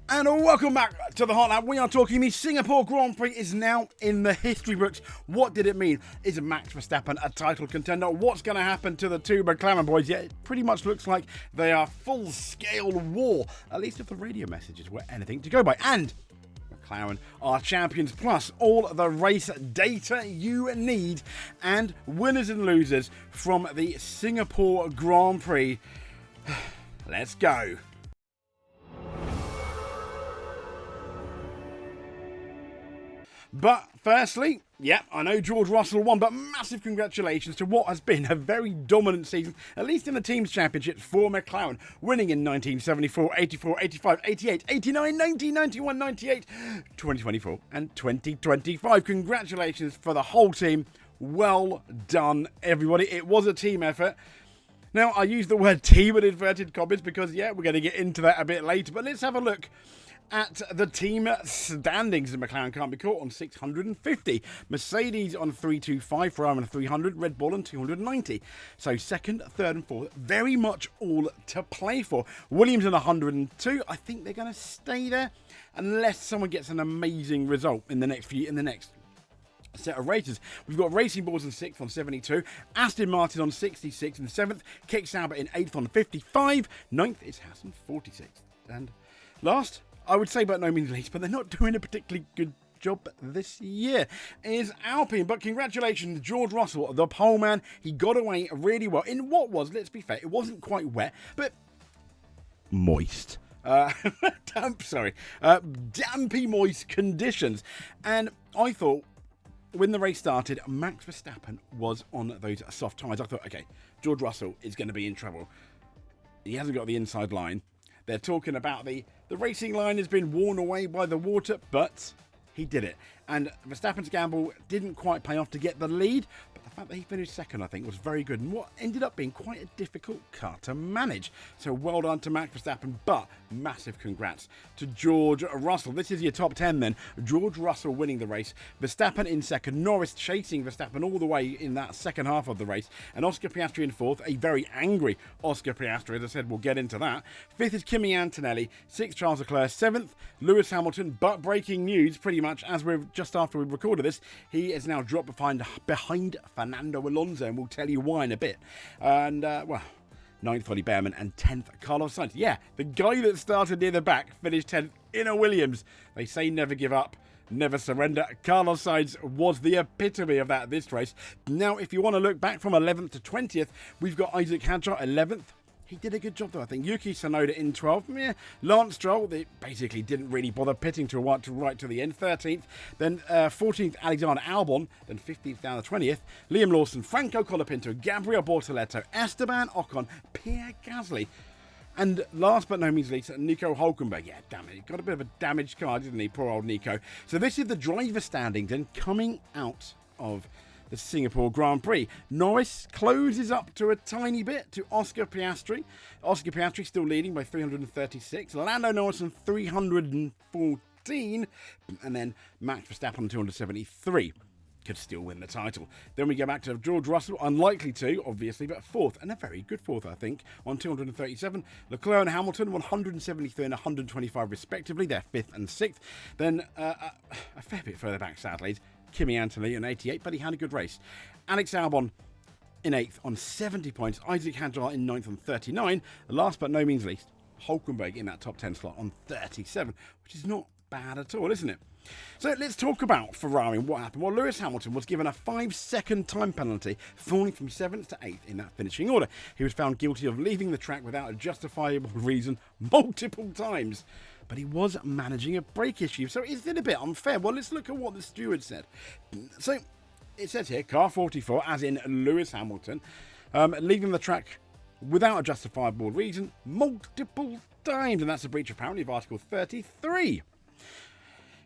And welcome back to the Hot Lap. We are talking the Singapore Grand Prix is now in the history books. What did it mean? Is Max Verstappen a title contender? What's going to happen to the two McLaren boys? Yeah, it pretty much looks like they are full-scale war, at least if the radio messages were anything to go by. And McLaren are champions, plus all the race data you need, and winners and losers from the Singapore Grand Prix. Let's go. But firstly, yeah, I know George Russell won, but massive congratulations to what has been a very dominant season, at least in the team's championships for McLaren, winning in 1974, 84, 85, 88, 89, 90, 91, 98, 2024 and 2025. Congratulations for the whole team. Well done, everybody. It was a team effort. Now, I use the word team in inverted commas because, yeah, we're going to get into that a bit later, but let's have a look at the team standings. McLaren can't be caught on 650. Mercedes on 325, Ferrari on 300, Red Bull on 290. So second, third and fourth, very much all to play for. Williams on 102. I think they're going to stay there unless someone gets an amazing result in the next set of races. We've got Racing Bulls in 6th on 72, Aston Martin on 66 in 7th, Kick Sauber in 8th on 55, 9th is Haas on 46th. And last, I would say but no means least, but they're not doing a particularly good job this year, is Alpine. But congratulations, George Russell, the pole man. He got away really well in what was, let's be fair, it wasn't quite wet, but moist. Dampy moist conditions. And I thought, when the race started, Max Verstappen was on those soft tyres. I thought, okay, George Russell is going to be in trouble. He hasn't got the inside line. They're talking about the racing line has been worn away by the water, but he did it. And Verstappen's gamble didn't quite pay off to get the lead, but the fact that he finished second, I think, was very good. And what ended up being quite a difficult car to manage. So well done to Max Verstappen, but massive congrats to George Russell. This is your top 10 then. George Russell winning the race. Verstappen in second. Norris chasing Verstappen all the way in that second half of the race. And Oscar Piastri in fourth. A very angry Oscar Piastri. As I said, we'll get into that. Fifth is Kimi Antonelli. Sixth, Charles Leclerc. Seventh, Lewis Hamilton. But breaking news, pretty much, as we're just after we recorded this, he is now dropped behind Fernando Alonso, and we'll tell you why in a bit. And, well, 9th, Ollie Behrman, and 10th, Carlos Sainz. Yeah, the guy that started near the back finished 10th in a Williams. They say never give up, never surrender. Carlos Sainz was the epitome of that this race. Now, if you want to look back from 11th to 20th, we've got Isaac Hadjar, 11th. He did a good job, though, I think. Yuki Tsunoda in 12th. Lance Stroll, they basically didn't really bother pitting right to the end. 13th. Then 14th, Alexander Albon. Then 15th down to 20th. Liam Lawson, Franco Colapinto, Gabriel Bortoleto, Esteban Ocon, Pierre Gasly. And last but no means least, Nico Hülkenberg. Yeah, damn it. He got a bit of a damaged car, didn't he? Poor old Nico. So this is the driver standings and coming out of the Singapore Grand Prix. Norris closes up to a tiny bit to Oscar Piastri. Oscar Piastri still leading by 336. Lando Norris on 314. And then Max Verstappen on 273. Could still win the title. Then we go back to George Russell, unlikely to, obviously, but fourth, and a very good fourth, I think, on 237. Leclerc and Hamilton, 173 and 125 respectively. They're fifth and sixth. Then a fair bit further back, sadly, Kimi Antonelli on 88, but he had a good race. Alex Albon in 8th on 70 points. Isaac Hadjar in 9th on 39. Last but no means least, Hülkenberg in that top 10 slot on 37, which is not bad at all, isn't it? So let's talk about Ferrari and what happened. Well, Lewis Hamilton was given a 5-second time penalty, falling from 7th to 8th in that finishing order. He was found guilty of leaving the track without a justifiable reason multiple times. But he was managing a brake issue, so is it a bit unfair? Well, let's look at what the steward said. So it says here, car 44, as in Lewis Hamilton, leaving the track without a justifiable reason multiple times, and that's a breach apparently of Article 33.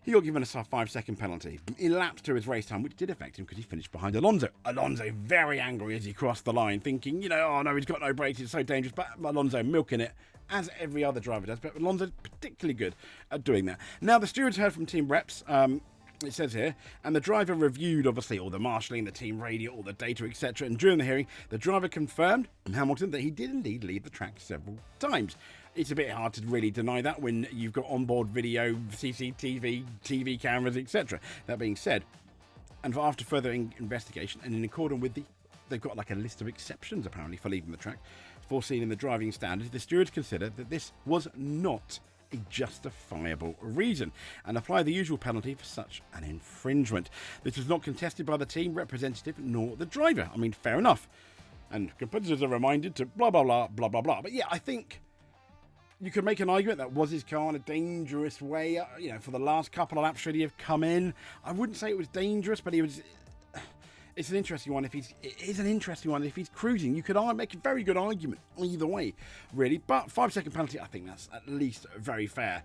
He got given a 5-second penalty. He lapsed to his race time, which did affect him because he finished behind Alonso. Alonso very angry as he crossed the line, thinking, oh no, he's got no brakes, it's so dangerous. But Alonso milking it, as every other driver does. But Alonso's particularly good at doing that. Now, the stewards heard from team reps. It says here, and the driver reviewed, obviously, all the marshalling, the team radio, all the data, etc. And during the hearing, the driver confirmed, Hamilton, that he did indeed leave the track several times. It's a bit hard to really deny that when you've got onboard video, CCTV, TV cameras, etc. That being said, and after further investigation and in accordance with they've got like a list of exceptions apparently for leaving the track, foreseen in the driving standards, the stewards considered that this was not a justifiable reason and apply the usual penalty for such an infringement. This was not contested by the team representative nor the driver. I mean, fair enough. And competitors are reminded to blah, blah, blah, blah, blah, blah. But yeah, I think you could make an argument that was his car in a dangerous way. You know, for the last couple of laps should he have come in. I wouldn't say it was dangerous, but he was... It's an interesting one. It is an interesting one if he's cruising. You could make a very good argument either way, really. But 5-second penalty, I think that's at least very fair.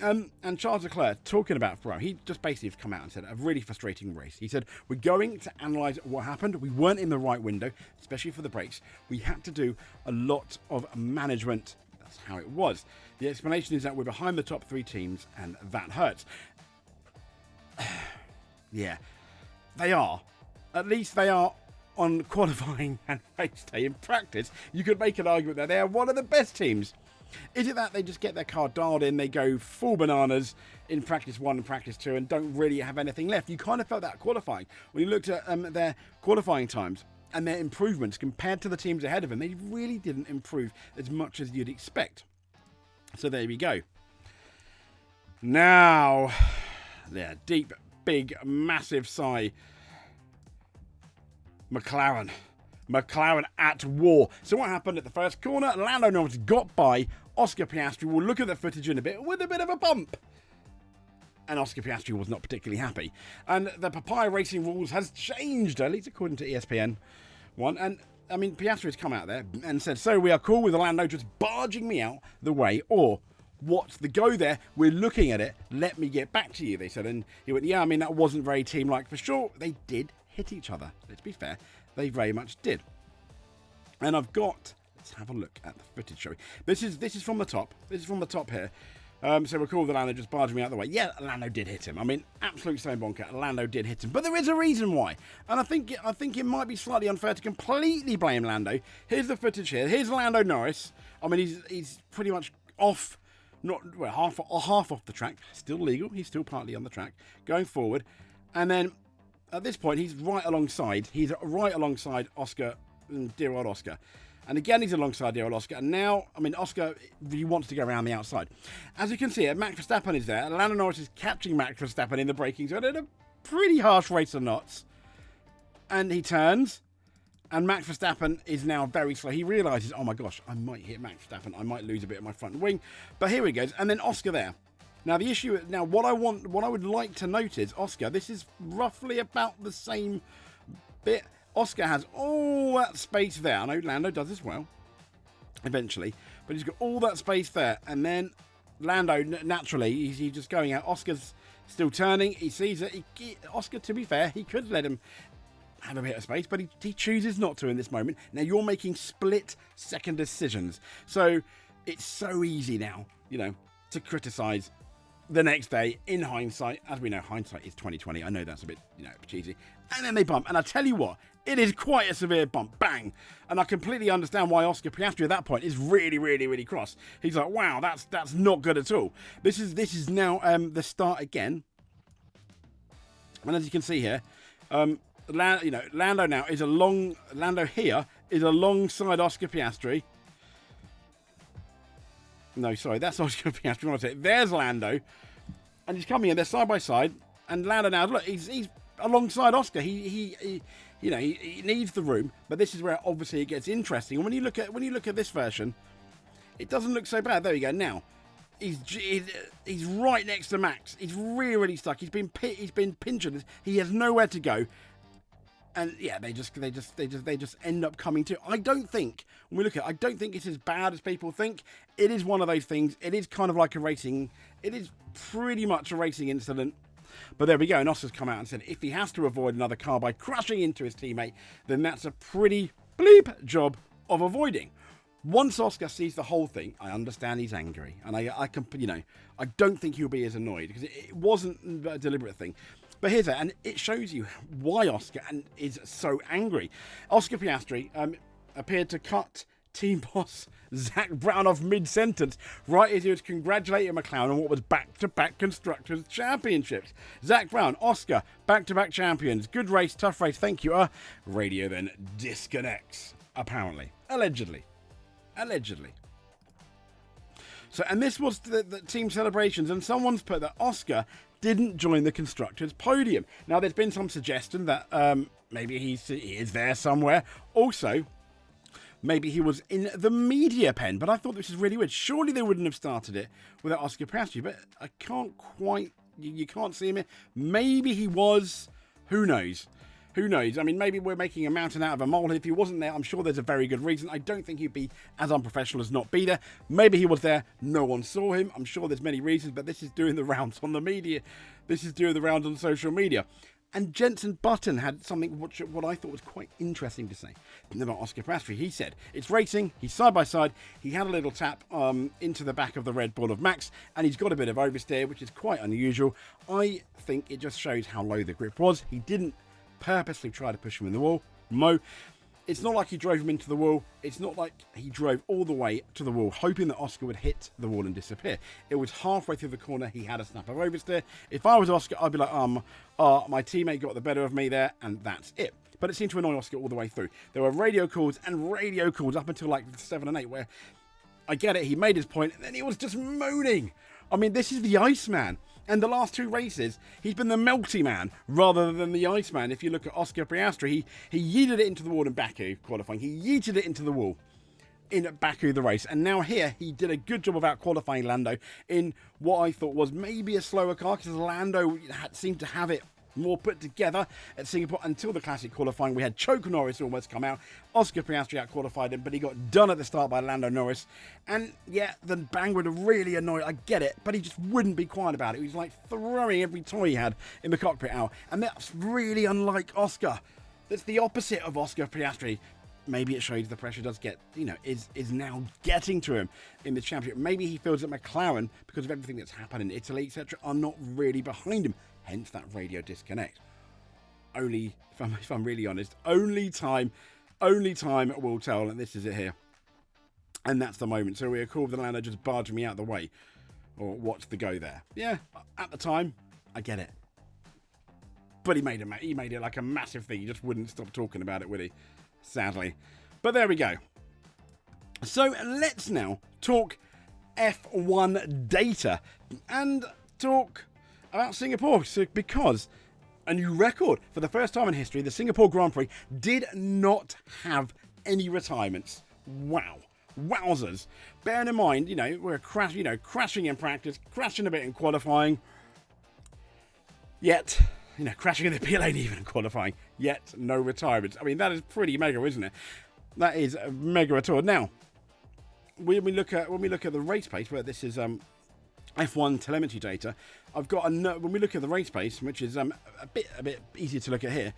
And Charles Leclerc, talking about Ferrari, he just basically come out and said a really frustrating race. He said, we're going to analyse what happened. We weren't in the right window, especially for the brakes. We had to do a lot of management. That's how it was. The explanation is that we're behind the top 3 teams, and that hurts. Yeah, they are. At least they are on qualifying and race day. In practice, you could make an argument that they are one of the best teams. Is it that they just get their car dialed in, they go full bananas in practice 1 and practice 2 and don't really have anything left? You kind of felt that qualifying. When you looked at their qualifying times and their improvements compared to the teams ahead of them, they really didn't improve as much as you'd expect. So there we go. Now, yeah, deep, big, massive sigh. McLaren at war. So what happened at the first corner? Lando Norris got by Oscar Piastri. We'll look at the footage in a bit with a bit of a bump. And Oscar Piastri was not particularly happy. And the Papaya Racing rules has changed, at least according to ESPN 1. And I mean, Piastri has come out there and said, so we are cool with Lando just barging me out the way, or what's the go there? We're looking at it. Let me get back to you, they said. And he went, yeah, I mean, that wasn't very team-like for sure. They did hit each other. Let's be fair. They very much did. And I've got... Let's have a look at the footage, shall we? This is from the top. This is from the top here. So we're cool that Lando just barged me out the way. Yeah, Lando did hit him. I mean, absolute stone bonker. Lando did hit him. But there is a reason why. And I think it might be slightly unfair to completely blame Lando. Here's the footage here. Here's Lando Norris. I mean, he's pretty much off... Not well, half off the track. Still legal. He's still partly on the track. Going forward. And then... At this point, he's right alongside. He's right alongside Oscar, dear old Oscar. And again, he's alongside dear old Oscar. And now, I mean, Oscar, he wants to go around the outside. As you can see, Max Verstappen is there. Lando Norris is catching Max Verstappen in the braking zone in a pretty harsh race of knots. And he turns. And Max Verstappen is now very slow. He realises, oh my gosh, I might hit Max Verstappen. I might lose a bit of my front wing. But here he goes. And then Oscar there. Now the issue, what I would like to note is Oscar, this is roughly about the same bit. Oscar has all that space there. I know Lando does as well, eventually, but he's got all that space there. And then Lando, naturally, he's just going out. Oscar's still turning. He sees it. Oscar, to be fair, he could let him have a bit of space, but he chooses not to in this moment. Now you're making split-second decisions. So it's so easy now, to criticise the next day in hindsight. As we know, hindsight is 2020. I know that's a bit, cheesy. And then they bump. And I tell you what, it is quite a severe bump. Bang. And I completely understand why Oscar Piastri at that point is really, really, really cross. He's like, wow, that's not good at all. This is now the start again. And as you can see here, Lando now is Lando here is alongside Oscar Piastri. No, sorry, that's Oscar Piastri. There's Lando, and he's coming in. They're side by side, and Lando now. Look, he's alongside Oscar. He needs the room, but this is where obviously it gets interesting. And when you look at this version, it doesn't look so bad. There you go. Now, he's right next to Max. He's really stuck. He's been pinched. He has nowhere to go. And yeah, they just end up coming to. I don't think it's as bad as people think. It is one of those things. It is kind of like a racing. It is pretty much a racing incident. But there we go. And Oscar's come out and said if he has to avoid another car by crashing into his teammate, then that's a pretty bleep job of avoiding. Once Oscar sees the whole thing, I understand he's angry, and I don't think he'll be as annoyed because it wasn't a deliberate thing. But here's that, and it shows you why Oscar is so angry. Oscar Piastri appeared to cut team boss Zach Brown off mid-sentence, right as he was congratulating McLaren on what was back-to-back Constructors' Championships. Zach Brown, Oscar, back-to-back champions. Good race, tough race, thank you. Radio then disconnects, apparently. Allegedly. So, and this was the team celebrations, and someone's put that Oscar didn't join the Constructors' podium. Now, there's been some suggestion that maybe he is there somewhere. Also, maybe he was in the media pen, but I thought this was really weird. Surely they wouldn't have started it without Oscar Piastri, but I can't quite, you can't see him here. Maybe he was, who knows? Who knows? I mean, maybe we're making a mountain out of a molehill. If he wasn't there, I'm sure there's a very good reason. I don't think he'd be as unprofessional as not be there. Maybe he was there, no one saw him. I'm sure there's many reasons, but this is doing the rounds on the media. This is doing the rounds on social media. And Jenson Button had something what I thought was quite interesting to say about Oscar Piastri. He said, it's racing, he's side by side, he had a little tap into the back of the Red Bull of Max, and he's got a bit of oversteer, which is quite unusual. I think it just shows how low the grip was. He didn't purposely try to push him in the wall. It's not like he drove him into the wall. It's not like he drove all the way to the wall, hoping that Oscar would hit the wall and disappear. It was halfway through the corner. He had a snap of oversteer. If I was Oscar, I'd be like, my teammate got the better of me there, and that's it. But it seemed to annoy Oscar all the way through. There were radio calls up until like 7 and 8, where I get it. He made his point, and then he was just moaning. I mean, this is the Iceman. And the last 2 races, he's been the melty man rather than the Iceman. If you look at Oscar Piastri, he yeeted it into the wall in Baku qualifying. He yeeted it into the wall in Baku, the race. And now here, he did a good job of out-qualifying Lando in what I thought was maybe a slower car, because Lando seemed to have it more put together at Singapore until the classic qualifying. We had Choke Norris almost come out. Oscar Piastri out-qualified him, but he got done at the start by Lando Norris. And yeah, the bang would have really annoyed. I get it, but he just wouldn't be quiet about it. He was like throwing every toy he had in the cockpit out. And that's really unlike Oscar. That's the opposite of Oscar Piastri. Maybe it shows the pressure does get, is now getting to him in the championship. Maybe he feels that McLaren, because of everything that's happened in Italy, etc., are not really behind him. Hence that radio disconnect. Only, if I'm really honest, only time will tell, and this is it here. And that's the moment. So we are cool with the Lando just barging me out of the way. Or what's the go there? Yeah, at the time, I get it. But he made it like a massive thing. He just wouldn't stop talking about it, would he? Sadly. But there we go. So let's now talk F1 data and talk about Singapore, because a new record for the first time in history, the Singapore Grand Prix did not have any retirements. Wow. Wowzers. Bearing in mind, we're crashing in practice, crashing a bit in qualifying, yet, crashing in the pit lane even in qualifying, yet no retirements. I mean, that is pretty mega, isn't it? That is mega at all. Now, when we look at the race pace, where this is F1 telemetry data, I've got when we look at the race pace, which is a bit easier to look at here,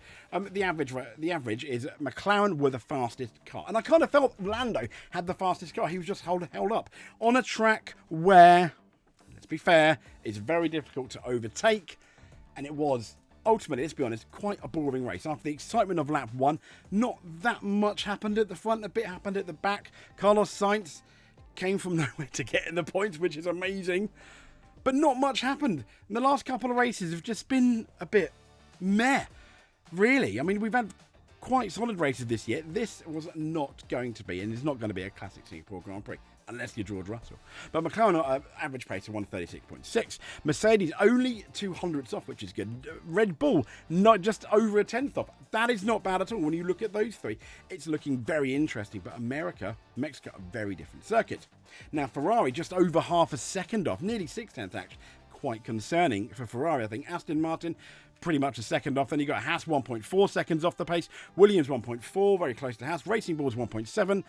the average is McLaren were the fastest car, and I kind of felt Lando had the fastest car. He was just held up on a track where, let's be fair, it's very difficult to overtake, and it was ultimately, let's be honest, quite a boring race. After the excitement of lap 1, not that much happened at the front, a bit happened at the back. Carlos Sainz came from nowhere to get in the points, which is amazing. But not much happened. And the last couple of races have just been a bit meh, really. I mean, we've had quite solid races this year. This was not going to be, and it's not going to be a classic Singapore Grand Prix, unless you're George Russell. But McLaren average pace of 136.6. Mercedes only 200ths off, which is good. Red Bull not just over a tenth off. That is not bad at all. When you look at those three, it's looking very interesting. But Mexico, are very different circuits. Now, Ferrari just over half a second off, nearly 6/10 actually. Quite concerning for Ferrari, I think. Aston Martin, pretty much a second off. Then you got Haas 1.4 seconds off the pace. Williams 1.4, very close to Haas. Racing Bulls 1.7.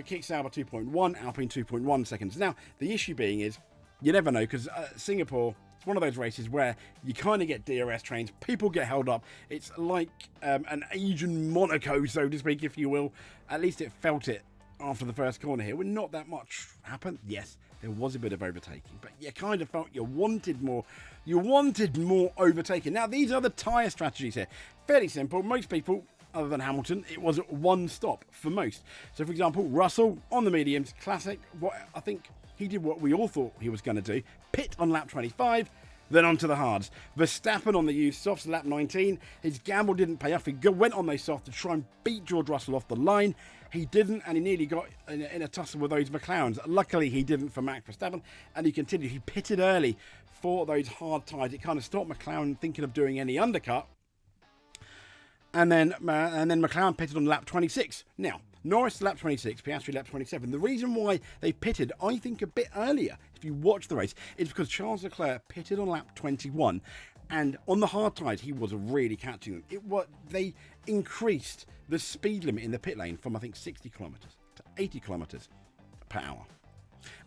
Kick Sauber 2.1. Alpine 2.1 seconds. Now, the issue being is, you never know, because Singapore, it's one of those races where you kind of get DRS trains. People get held up. It's like an Asian Monaco, so to speak, if you will. At least it felt it after the first corner here. When not that much happened. Yes, there was a bit of overtaking, but you kind of felt you wanted more. You wanted more overtaking. Now, these are the tyre strategies here. Fairly simple. Most people, other than Hamilton, it was one stop for most. So, for example, Russell on the mediums, classic. What I think he did what we all thought he was going to do: pit on lap 25, then onto the hards. Verstappen on the used softs, lap 19. His gamble didn't pay off. He went on those softs to try and beat George Russell off the line. He didn't, and he nearly got in a tussle with those McLarens. Luckily, he didn't for Max Verstappen, and he continued. He pitted early for those hard tyres. It kind of stopped McLaren thinking of doing any undercut. And then McLaren pitted on lap 26. Now, Norris lap 26, Piastri lap 27. The reason why they pitted, I think, a bit earlier, if you watch the race, is because Charles Leclerc pitted on lap 21. And on the hard tyres, he was really catching them. They increased the speed limit in the pit lane from, I think, 60 kilometres to 80 kilometres per hour.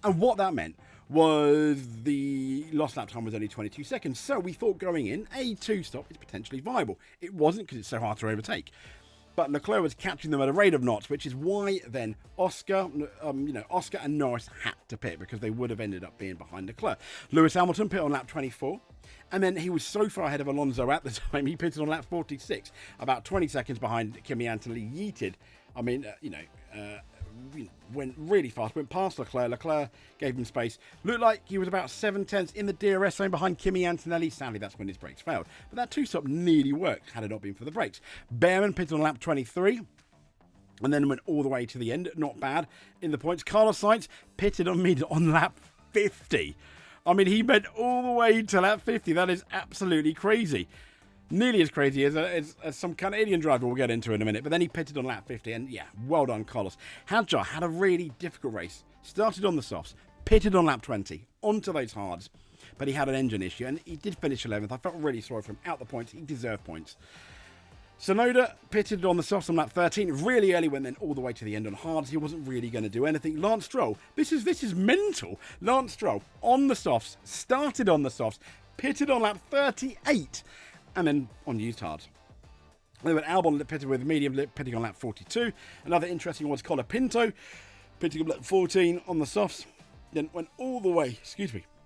And what that meant was the lost lap time was only 22 seconds. So we thought going in, a two-stop is potentially viable. It wasn't because it's so hard to overtake. But Leclerc was catching them at a rate of knots, which is why then Oscar and Norris had to pit, because they would have ended up being behind Leclerc. Lewis Hamilton pit on lap 24. And then he was so far ahead of Alonso at the time, he pitted on lap 46, about 20 seconds behind Kimi Antonelli. Yeeted. I mean, went really fast, went past Leclerc. Leclerc gave him space. Looked like he was about 7/10 in the DRS zone behind Kimi Antonelli. Sadly, that's when his brakes failed. But that two-stop nearly worked had it not been for the brakes. Behrman pitted on lap 23. And then went all the way to the end. Not bad in the points. Carlos Sainz pitted on lap 50. I mean, he went all the way to lap 50. That is absolutely crazy. Nearly as crazy as some Canadian driver we'll get into in a minute. But then he pitted on lap 50. And yeah, well done, Carlos. Hadjar had a really difficult race. Started on the softs. Pitted on lap 20. Onto those hards. But he had an engine issue. And he did finish 11th. I felt really sorry for him. Out the points. He deserved points. Sonoda pitted on the softs on lap 13, really early, went then all the way to the end on hards. He wasn't really going to do anything. Lance Stroll, this is mental. Lance Stroll on the softs, started on the softs, pitted on lap 38, and then on used hards. Then went Albon pitted with medium, pitting on lap 42. Another interesting one was Colapinto, pitting on lap 14 on the softs, then went all the way,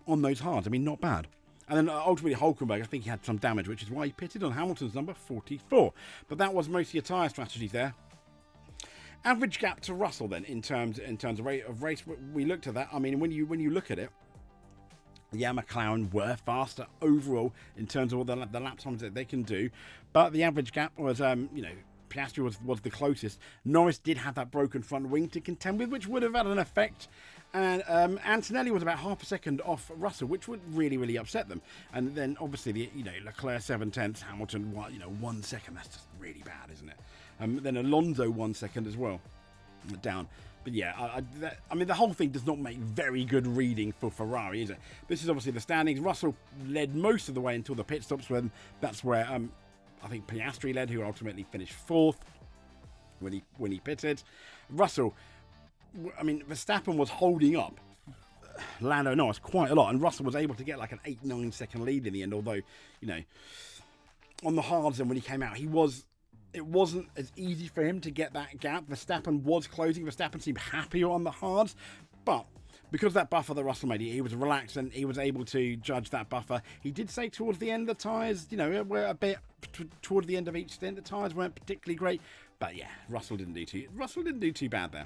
on those hards. I mean, not bad. And then ultimately Hulkenberg, I think he had some damage, which is why he pitted on Hamilton's number 44. But that was mostly a tyre strategy there. Average gap to Russell then in terms of rate of race. We looked at that. I mean, when you look at it, yeah, McLaren were faster overall in terms of all the lap times that they can do. But the average gap was, Piastri was the closest. Norris did have that broken front wing to contend with, which would have had an effect. And Antonelli was about half a second off Russell, which would really, really upset them. And then obviously Leclerc 7/10, Hamilton 1 second. That's just really bad, isn't it? Then Alonso 1 second as well down. But yeah, I mean the whole thing does not make very good reading for Ferrari, is it? This is obviously the standings. Russell led most of the way until the pit stops, when that's where I think Piastri led, who ultimately finished fourth when he pitted. Russell, I mean, Verstappen was holding up Lando Norris quite a lot, and Russell was able to get like an 8-9 second lead in the end, although, on the hards, and when he came out, it wasn't as easy for him to get that gap. Verstappen was closing. Verstappen seemed happier on the hards, but because that buffer that Russell made, he was relaxed and he was able to judge that buffer. He did say towards the end of the tyres, were a bit toward the end of each stint, the tyres weren't particularly great, but yeah, Russell didn't do too bad there.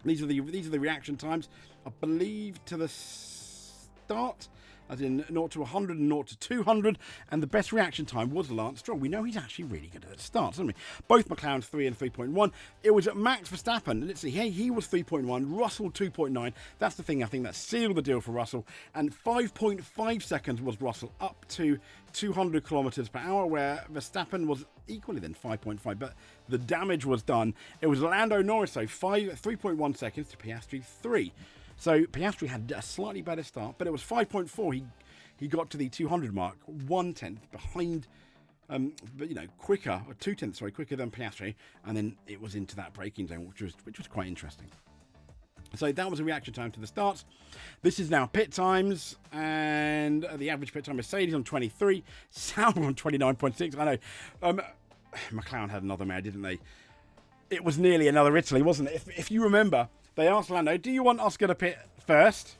These are the reaction times, I believe, to the start, as in 0 to 100 and 0 to 200, and the best reaction time was Lance Stroll. We know he's actually really good at the starts, doesn't we? Both McLaren 3 and 3.1. It was at Max Verstappen. Let's see, he was 3.1, Russell 2.9. That's the thing, I think, that sealed the deal for Russell. And 5.5 seconds was Russell up to 200 kilometers per hour, where Verstappen was equally then 5.5, but the damage was done. It was Lando Norris, so 3.1 seconds to Piastri 3. So Piastri had a slightly better start, but it was 5.4. He got to the 200 mark, 1/10 behind, quicker, or 2/10, quicker than Piastri, and then it was into that braking zone, which was quite interesting. So that was a reaction time to the starts. This is now pit times, and the average pit time, Mercedes on 23, Sauber on 29.6. I know, McLaren had another mare, didn't they? It was nearly another Italy, wasn't it? If you remember, they asked Lando, do you want Oscar to pit first?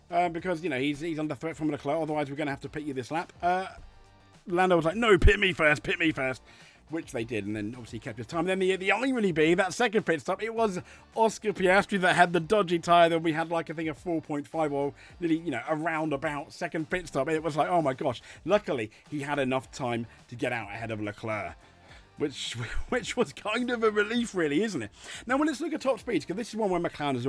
Because, he's under threat from Leclerc, otherwise we're going to have to pit you this lap. Lando was like, no, pit me first. which they did, and then obviously kept his time. Then the irony being that second pit stop, it was Oscar Piastri that had the dodgy tyre. Then we had like, I think, a 4.5 or nearly, a roundabout second pit stop. It was like, oh my gosh. Luckily, he had enough time to get out ahead of Leclerc. Which was kind of a relief, really, isn't it? Now, let's look at top speeds, because this is one where McLaren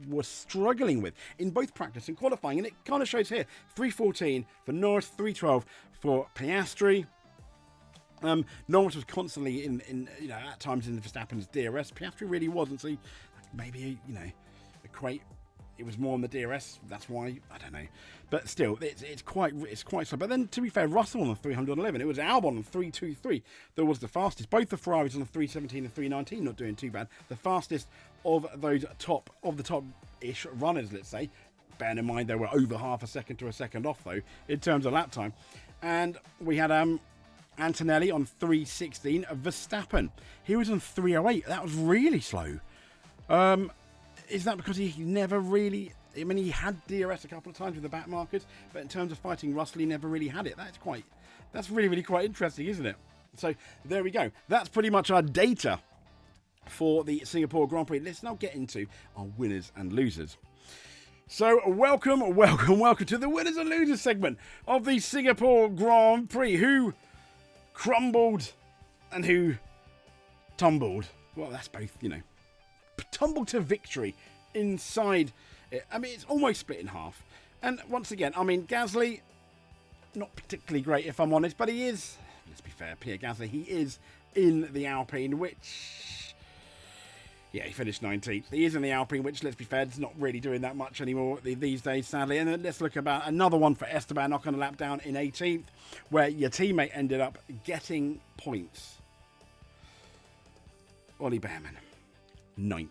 was struggling with in both practice and qualifying, and it kind of shows here. 3:14 for Norris, 3:12 for Piastri. Norris was constantly in at times in Verstappen's DRS. Piastri really wasn't, so maybe, equate. It was more on the DRS. That's why, I don't know. But still, it's quite slow. But then, to be fair, Russell on the 311. It was Albon on 323 that was the fastest. Both the Ferraris on the 317 and 319 not doing too bad. The fastest of those top-ish runners, let's say. Bearing in mind they were over half a second to a second off, though, in terms of lap time. And we had Antonelli on 316. Verstappen, he was on 308. That was really slow. Is that because he never really... I mean, he had DRS a couple of times with the back markers, but in terms of fighting Russell, he never really had it. That's really, really quite interesting, isn't it? So, there we go. That's pretty much our data for the Singapore Grand Prix. Let's now get into our winners and losers. So, welcome to the winners and losers segment of the Singapore Grand Prix. Who crumbled and who tumbled? Well, that's both, tumbled to victory inside it. I mean, it's almost split in half. And once again, I mean, Gasly, not particularly great if I'm honest, but he is, let's be fair, Pierre Gasly, he is in the Alpine, which, yeah, he finished 19th. He is in the Alpine, which, let's be fair, is not really doing that much anymore these days, sadly. And then let's look about another one for Esteban, knocking a lap down in 18th, where your teammate ended up getting points. Ollie Behrman, 9th.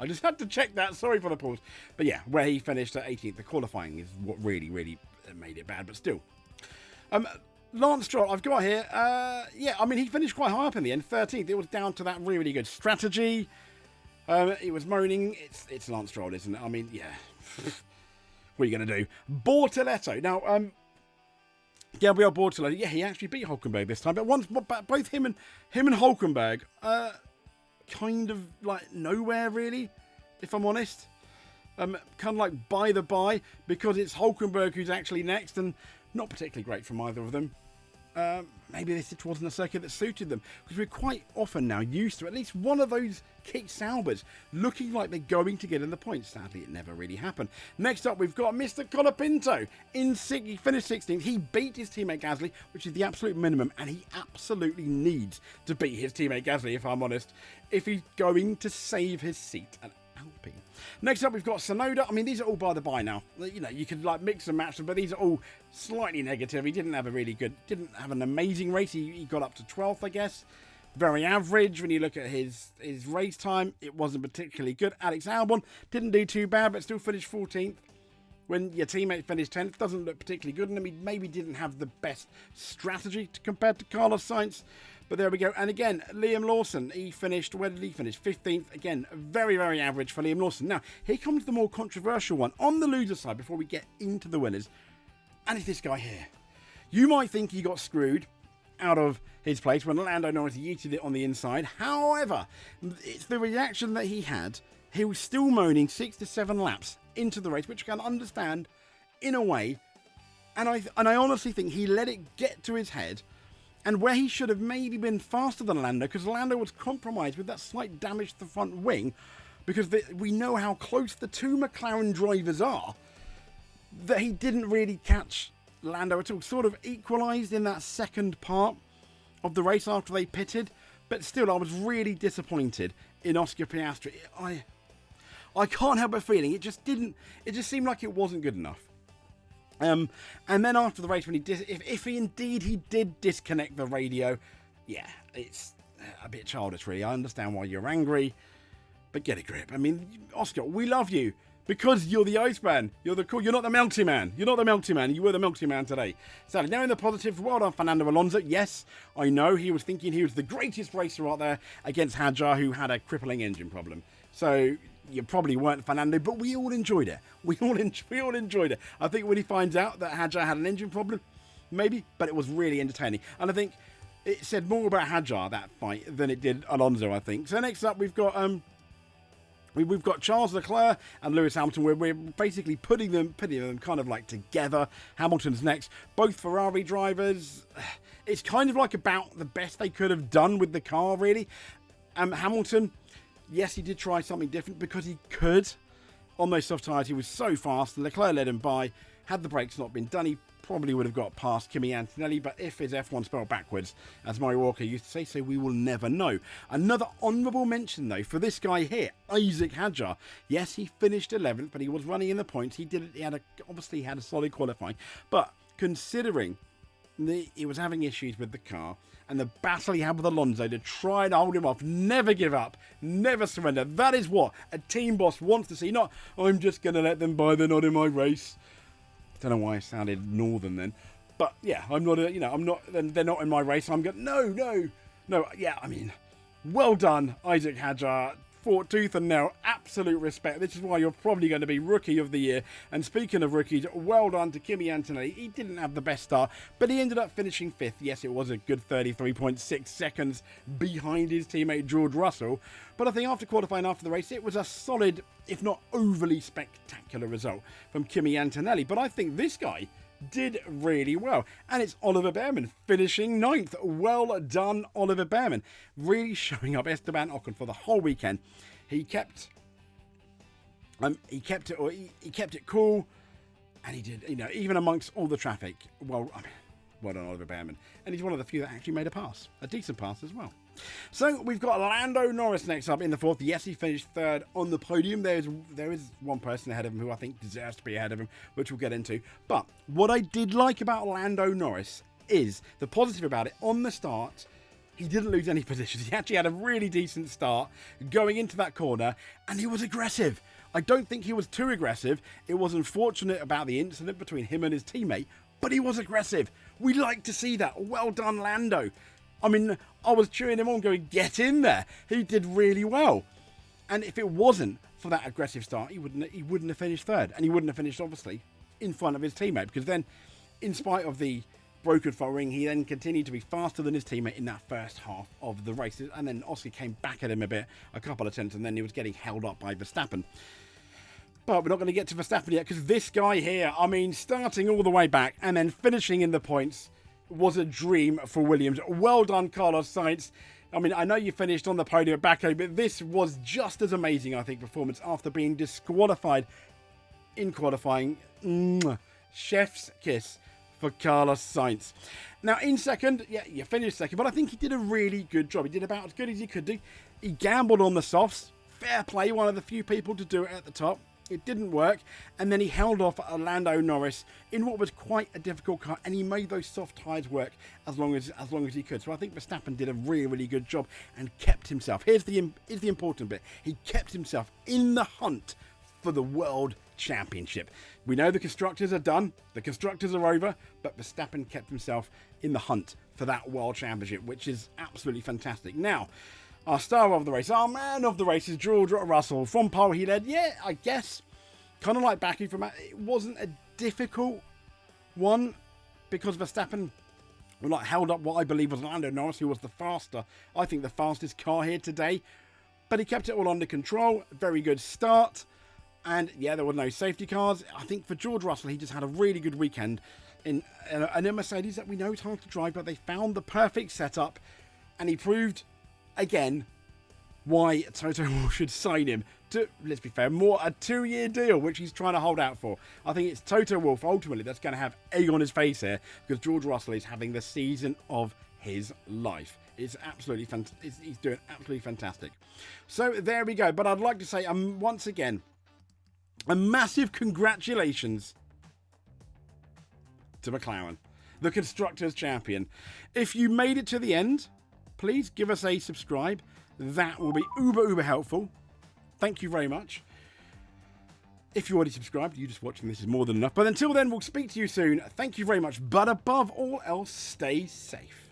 I just had to check that. Sorry for the pause. But yeah, where he finished at 18th. The qualifying is what really, really made it bad. But still. Lance Stroll, I've got here. Yeah, I mean, he finished quite high up in the end. 13th. It was down to that really, really good strategy. He was moaning. It's Lance Stroll, isn't it? I mean, yeah. What are you going to do? Bortoletto. Now, Gabriel Bortoletto, yeah, he actually beat Hulkenberg this time. But both him and Hulkenberg... kind of like nowhere really, if I'm honest. Kind of like by the by, because it's Hulkenberg who's actually next, and not particularly great from either of them. Maybe this wasn't a circuit that suited them, because we're quite often now used to at least one of those kick Saubers looking like they're going to get in the points. Sadly, it never really happened. Next up, we've got Mr. Colapinto. He finished 16th. He beat his teammate Gasly, which is the absolute minimum, and he absolutely needs to beat his teammate Gasly, if I'm honest, if he's going to save his seat at Alpine. Next up, we've got Sonoda. I mean, these are all by the by now. You could like mix and match them, but these are all slightly negative. He didn't have an amazing race. He got up to 12th, I guess. Very average when you look at his race time. It wasn't particularly good. Alex Albon didn't do too bad, but still finished 14th. When your teammate finished 10th, doesn't look particularly good, and he maybe didn't have the best strategy compared to Carlos Sainz. But there we go. And again, Liam Lawson, where did he finish? 15th. Again, very, very average for Liam Lawson. Now, here comes the more controversial one on the loser side before we get into the winners. And it's this guy here. You might think he got screwed out of his place when Lando Norris yeeted it on the inside. However, it's the reaction that he had. He was still moaning 6 to 7 laps into the race, which I can understand in a way. And I honestly think he let it get to his head. And where he should have maybe been faster than Lando, because Lando was compromised with that slight damage to the front wing, because we know how close the two McLaren drivers are, that he didn't really catch Lando at all. Sort of equalised in that second part of the race after they pitted, but still I was really disappointed in Oscar Piastri. I can't help but feeling it just seemed like it wasn't good enough. And then after the race, when if he indeed did disconnect the radio, yeah, it's a bit childish, really. I understand why you're angry, but get a grip. I mean, Oscar, we love you because you're the Iceman. You're not the Melty Man. You're not the Melty Man. You were the Melty Man today. So now in the positive, well done, Fernando Alonso. Yes, I know he was thinking he was the greatest racer out there against Hadjar, who had a crippling engine problem. So you probably weren't Fernando, but we all enjoyed it. We all enjoyed it. I think when he finds out that Hadjar had an engine problem, maybe, but it was really entertaining. And I think it said more about Hadjar, that fight, than it did Alonso, I think. So next up, we've got Charles Leclerc and Lewis Hamilton. We're basically putting them kind of like together. Hamilton's next. Both Ferrari drivers. It's kind of like about the best they could have done with the car, really. Hamilton, yes, he did try something different because he could. On those soft tyres, he was so fast. Leclerc led him by. Had the brakes not been done, he probably would have got past Kimi Antonelli, but if his F1 spelled backwards, as Murray Walker used to say, so we will never know. Another honourable mention, though, for this guy here, Isaac Hadjar. Yes, he finished 11th, but he was running in the points. He obviously had a solid qualifying, but considering he was having issues with the car and the battle he had with Alonso to try and hold him off, never give up, never surrender. That is what a team boss wants to see. Not, I'm just going to let them by, they're not in my race. Don't know why I sounded northern then, but yeah, I'm not. They're not in my race. I'm going. No. Yeah, I mean, well done, Isaac Hadjar. Fought tooth and nail. Absolute respect. This is why you're probably going to be Rookie of the Year. And speaking of rookies, well done to Kimi Antonelli. He didn't have the best start, but he ended up finishing 5th. Yes, it was a good 33.6 seconds behind his teammate George Russell. But I think after qualifying after the race, it was a solid, if not overly spectacular result from Kimi Antonelli. But I think this guy did really well. And it's Oliver Behrman finishing 9th. Well done, Oliver Behrman. Really showing up Esteban Ocon for the whole weekend. He kept it cool, and he did, even amongst all the traffic. Well done, Oliver Behrman. And he's one of the few that actually made a decent pass as well. So we've got Lando Norris next up in the 4th. Yes, he finished 3rd on the podium. There is one person ahead of him who I think deserves to be ahead of him, which we'll get into. But what I did like about Lando Norris is the positive about it. On the start, he didn't lose any positions. He actually had a really decent start going into that corner, and he was aggressive. I don't think he was too aggressive. It was unfortunate about the incident between him and his teammate, but he was aggressive. We like to see that. Well done, Lando. I mean, I was cheering him on going, get in there. He did really well. And if it wasn't for that aggressive start, he wouldn't have finished 3rd. And he wouldn't have finished, obviously, in front of his teammate. Because then, in spite of the broken front wing, he then continued to be faster than his teammate in that first half of the race. And then Oscar came back at him a couple of times, and then he was getting held up by Verstappen. But we're not going to get to Verstappen yet, because this guy here, I mean, starting all the way back and then finishing in the points was a dream for Williams. Well done, Carlos Sainz. I mean, I know you finished on the podium at Baku, but this was just as amazing, I think, performance after being disqualified in qualifying. Chef's kiss for Carlos Sainz. Now, in second, yeah, you finished second, but I think he did a really good job. He did about as good as he could do. He gambled on the softs. Fair play, one of the few people to do it at the top. It didn't work, and then he held off Lando Norris in what was quite a difficult car, and he made those soft tyres work as long as he could. So I think Verstappen did a really, really good job and kept himself. Here's the important bit. He kept himself in the hunt for the World Championship. We know the constructors are done, the constructors are over, but Verstappen kept himself in the hunt for that World Championship, which is absolutely fantastic. Now, our star of the race, our man of the race is George Russell. From pole, he led, yeah, I guess, kind of like Baku. It wasn't a difficult one because Verstappen held up what I believe was Lando Norris, who was the fastest car here today. But he kept it all under control. Very good start. And yeah, there were no safety cars. I think for George Russell, he just had a really good weekend in a Mercedes that we know is hard to drive, but they found the perfect setup, and he proved again why Toto Wolff should sign him to, let's be fair, a 2-year deal, which he's trying to hold out for. I think it's Toto Wolff ultimately that's going to have egg on his face here, because George Russell is having the season of his life. It's absolutely he's doing absolutely fantastic. So there we go. But I'd like to say once again, a massive congratulations to McLaren, the Constructors' Champion. If you made it to the end, please give us a subscribe. That will be uber helpful. Thank you very much. If you already subscribed, you just watching this is more than enough. But until then, we'll speak to you soon. Thank you very much. But above all else, stay safe.